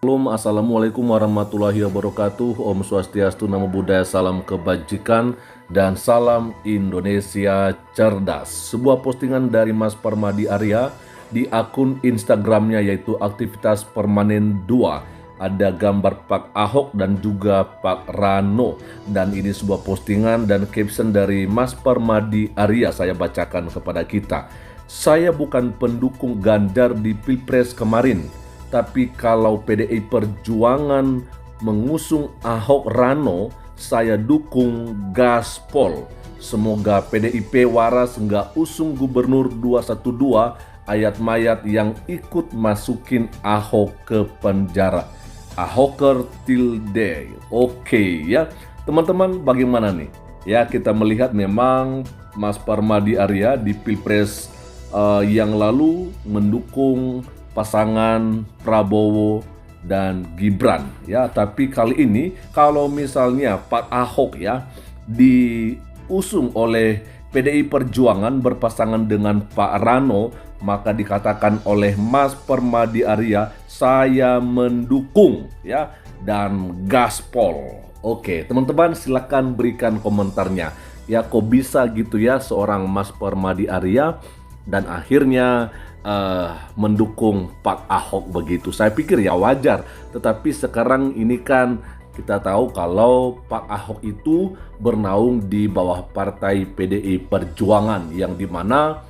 Assalamualaikum warahmatullahi wabarakatuh. Om Swastiastu, Namo Buddhaya, salam kebajikan, dan salam Indonesia cerdas. Sebuah postingan dari Mas Permadi Arya di akun Instagramnya, yaitu Aktivitas Permanen 2. Ada gambar Pak Ahok dan juga Pak Rano. Dan ini sebuah postingan dan caption dari Mas Permadi Arya. Saya bacakan kepada kita. Saya bukan pendukung Ganjar di Pilpres kemarin, tapi kalau PDI Perjuangan mengusung Ahok Rano, saya dukung gaspol. Semoga PDIP waras nggak usung Gubernur 212 ayat mayat yang ikut masukin Ahok ke penjara. Ahoker till day. Oke ya, teman-teman, bagaimana nih? Ya, kita melihat memang Mas Permadi Arya di Pilpres yang lalu mendukung pasangan Prabowo dan Gibran ya, tapi kali ini kalau misalnya Pak Ahok ya diusung oleh PDI Perjuangan berpasangan dengan Pak Rano, maka dikatakan oleh Mas Permadi Arya, saya mendukung ya dan gaspol. Oke, teman-teman, silakan berikan komentarnya ya, kok bisa gitu ya seorang Mas Permadi Arya dan akhirnya mendukung Pak Ahok begitu. Saya pikir ya wajar, tetapi sekarang ini kan kita tahu kalau Pak Ahok itu bernaung di bawah partai PDI Perjuangan, yang dimana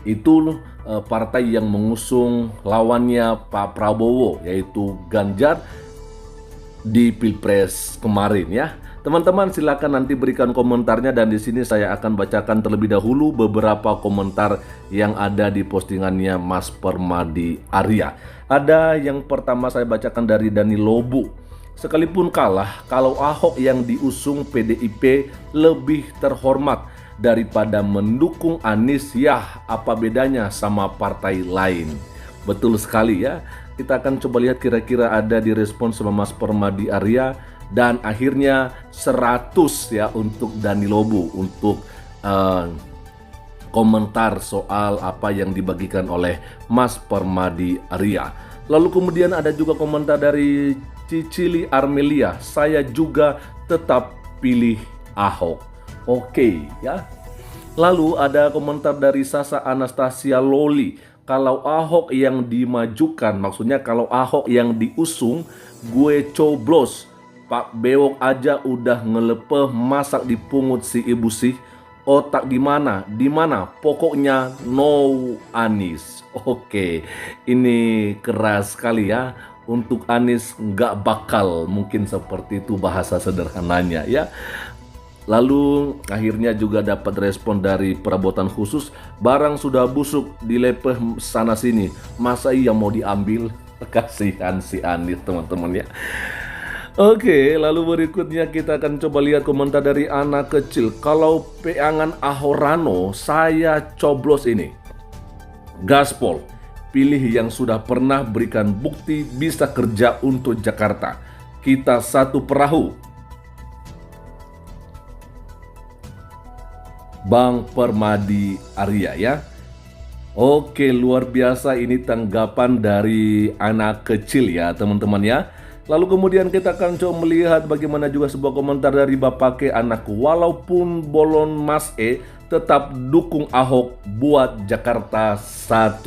itu partai yang mengusung lawannya Pak Prabowo, yaitu Ganjar di Pilpres kemarin ya. Teman-teman, silakan nanti berikan komentarnya, dan di sini saya akan bacakan terlebih dahulu beberapa komentar yang ada di postingannya Mas Permadi Arya. Ada yang pertama saya bacakan dari Dani Lobu. Sekalipun kalah, kalau Ahok yang diusung PDIP lebih terhormat daripada mendukung Anies, ya apa bedanya sama partai lain. Betul sekali ya. Kita akan coba lihat kira-kira ada di respon sama Mas Permadi Arya. Dan akhirnya 100 ya untuk Dani Lobu untuk komentar soal apa yang dibagikan oleh Mas Permadi Arya. Lalu kemudian ada juga komentar dari Cicili Armelia, saya juga tetap pilih Ahok. Oke ya. Lalu ada komentar dari Sasa Anastasia Loli, kalau Ahok yang dimajukan, maksudnya kalau Ahok yang diusung, gue coblos. Pak Bewok aja udah ngelepeh, masak dipungut si ibu sih. Otak di mana? Di mana? Pokoknya no Anies. Oke, ini keras sekali ya. Untuk Anies nggak bakal, mungkin seperti itu bahasa sederhananya ya. Lalu akhirnya juga dapat respon dari perabotan khusus, barang sudah busuk dilepeh sana sini, masa iya mau diambil? Kasihan si Anies, teman-teman ya. Oke, lalu berikutnya kita akan coba lihat komentar dari anak kecil. Kalau peangan Ahok Rano, saya coblos ini. Gaspol, pilih yang sudah pernah berikan bukti bisa kerja untuk Jakarta. Kita satu perahu. Bang Permadi Arya ya. Oke, luar biasa ini tanggapan dari anak kecil ya, teman-teman ya. Lalu kemudian kita akan coba melihat bagaimana juga sebuah komentar dari Bapake Anakku. Walaupun bolon Mas tetap dukung Ahok buat Jakarta 1.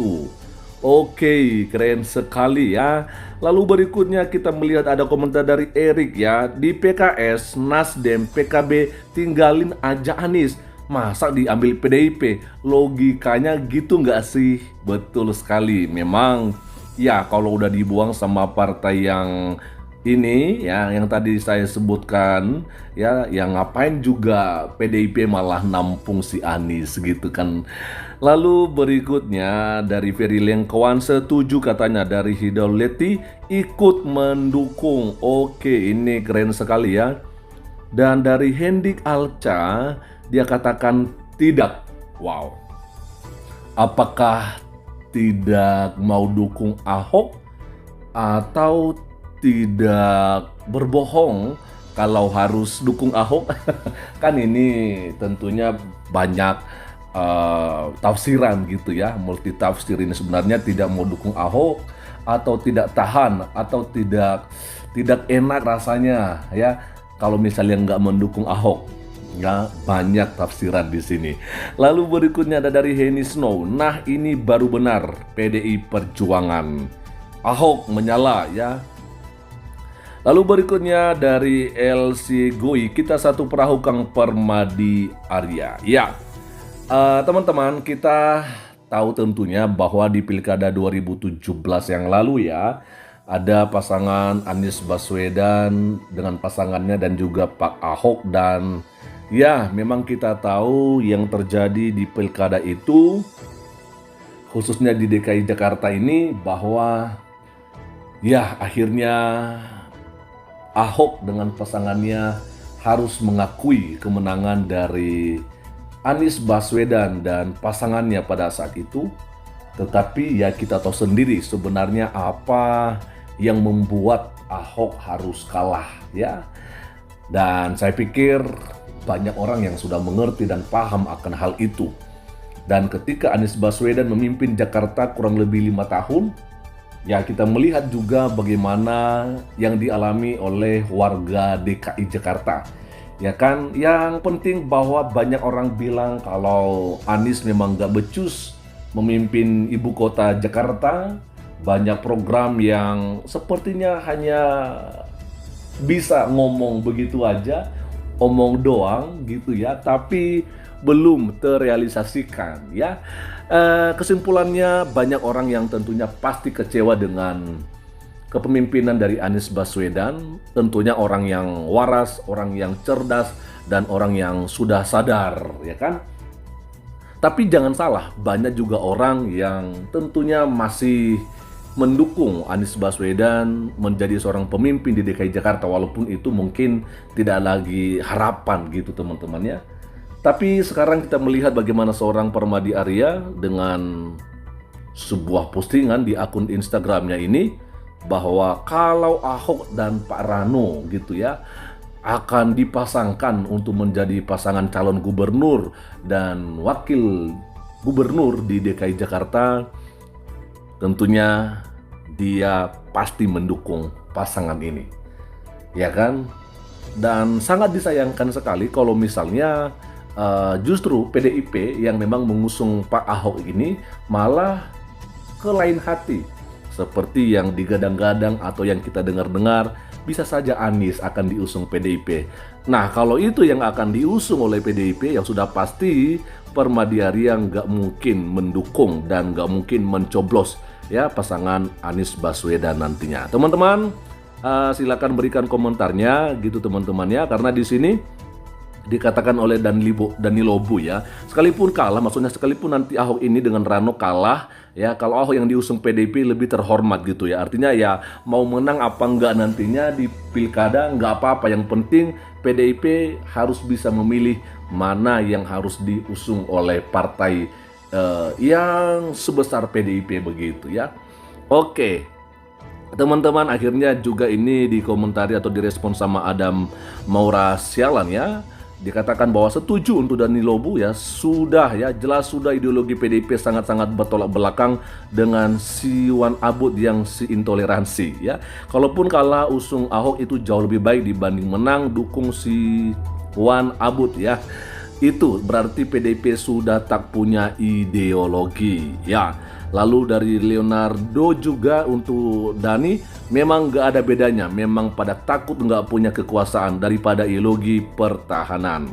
Oke, keren sekali ya. Lalu berikutnya kita melihat ada komentar dari Erik ya. Di PKS, Nasdem, PKB tinggalin aja Anies. Masa diambil PDIP? Logikanya gitu nggak sih? Betul sekali, memang ya kalau udah dibuang sama partai yang ini ya, yang tadi saya sebutkan ya, yang ngapain juga PDIP malah nampung si Anies gitu kan. Lalu berikutnya dari Ferry Lengkawan, setuju katanya dari Hidoleti ikut mendukung. Oke, ini keren sekali ya. Dan dari Hendik Alca, dia katakan tidak. Wow. Apakah tidak mau dukung Ahok atau tidak berbohong kalau harus dukung Ahok? Kan ini tentunya banyak tafsiran gitu ya, multi tafsir. Ini sebenarnya tidak mau dukung Ahok atau tidak tahan atau tidak enak rasanya ya kalau misalnya nggak mendukung Ahok. Ya, banyak tafsiran di sini. Lalu berikutnya ada dari Henny Snow. Nah, ini baru benar PDI Perjuangan. Ahok menyala ya. Lalu berikutnya dari LC Goi, kita satu perahu Kang Permadi Arya. Ya, teman-teman, kita tahu tentunya bahwa di Pilkada 2017 yang lalu ya, ada pasangan Anies Baswedan dengan pasangannya dan juga Pak Ahok. Dan ya, memang kita tahu yang terjadi di Pilkada itu, khususnya di DKI Jakarta ini, bahwa ya akhirnya Ahok dengan pasangannya harus mengakui kemenangan dari Anies Baswedan dan pasangannya pada saat itu. Tetapi ya kita tahu sendiri sebenarnya apa yang membuat Ahok harus kalah ya. Dan saya pikir banyak orang yang sudah mengerti dan paham akan hal itu. Dan ketika Anies Baswedan memimpin Jakarta kurang lebih 5 tahun, ya kita melihat juga bagaimana yang dialami oleh warga DKI Jakarta. Ya kan, yang penting bahwa banyak orang bilang kalau Anies memang gak becus memimpin ibu kota Jakarta. Banyak program yang sepertinya hanya bisa ngomong begitu aja, omong doang gitu ya, tapi belum terrealisasikan ya. Kesimpulannya banyak orang yang tentunya pasti kecewa dengan kepemimpinan dari Anies Baswedan. Tentunya orang yang waras, orang yang cerdas, dan orang yang sudah sadar ya kan. Tapi jangan salah, banyak juga orang yang tentunya masih mendukung Anies Baswedan menjadi seorang pemimpin di DKI Jakarta, walaupun itu mungkin tidak lagi harapan gitu teman-teman ya. Tapi sekarang kita melihat bagaimana seorang Permadi Arya dengan sebuah postingan di akun Instagramnya ini, bahwa kalau Ahok dan Pak Rano gitu ya akan dipasangkan untuk menjadi pasangan calon gubernur dan wakil gubernur di DKI Jakarta, tentunya dia pasti mendukung pasangan ini ya kan. Dan sangat disayangkan sekali kalau misalnya justru PDIP yang memang mengusung Pak Ahok ini malah ke lain hati, seperti yang digadang-gadang atau yang kita dengar-dengar bisa saja Anies akan diusung PDIP. Nah, kalau itu yang akan diusung oleh PDIP, yang sudah pasti Permadi Arya nggak mungkin mendukung dan nggak mungkin mencoblos ya pasangan Anies Baswedan nantinya. Teman-teman, silakan berikan komentarnya gitu teman-teman ya, karena di sini dikatakan oleh Danilo Bu ya, sekalipun kalah, maksudnya sekalipun nanti Ahok ini dengan Rano kalah ya, kalau Ahok yang diusung PDIP lebih terhormat gitu ya. Artinya ya mau menang apa enggak nantinya di pilkada enggak apa-apa, yang penting PDIP harus bisa memilih mana yang harus diusung oleh partai yang sebesar PDIP begitu ya. Oke. Teman-teman, akhirnya juga ini dikomentari atau direspon sama Adam Maura Sialan ya. Dikatakan bahwa setuju untuk Danilo Bu ya, sudah ya, jelas sudah ideologi PDIP sangat-sangat bertolak belakang dengan si Wan Abut yang si intoleransi ya. Kalaupun kalah usung Ahok itu jauh lebih baik dibanding menang dukung si Wan Abut ya. Itu berarti PDIP sudah tak punya ideologi ya. Lalu dari Leonardo juga untuk Dani, memang gak ada bedanya, memang pada takut gak punya kekuasaan daripada ideologi pertahanan.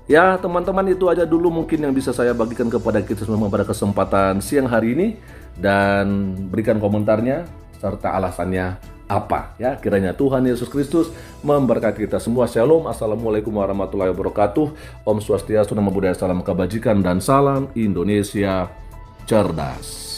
Ya teman-teman, itu aja dulu mungkin yang bisa saya bagikan kepada kita semua pada kesempatan siang hari ini. Dan berikan komentarnya serta alasannya apa ya. Kiranya Tuhan Yesus Kristus memberkati kita semua. Shalom, assalamualaikum warahmatullahi wabarakatuh. Om Swastiastu, Namo Buddhaya, salam kebajikan dan salam Indonesia cerdas.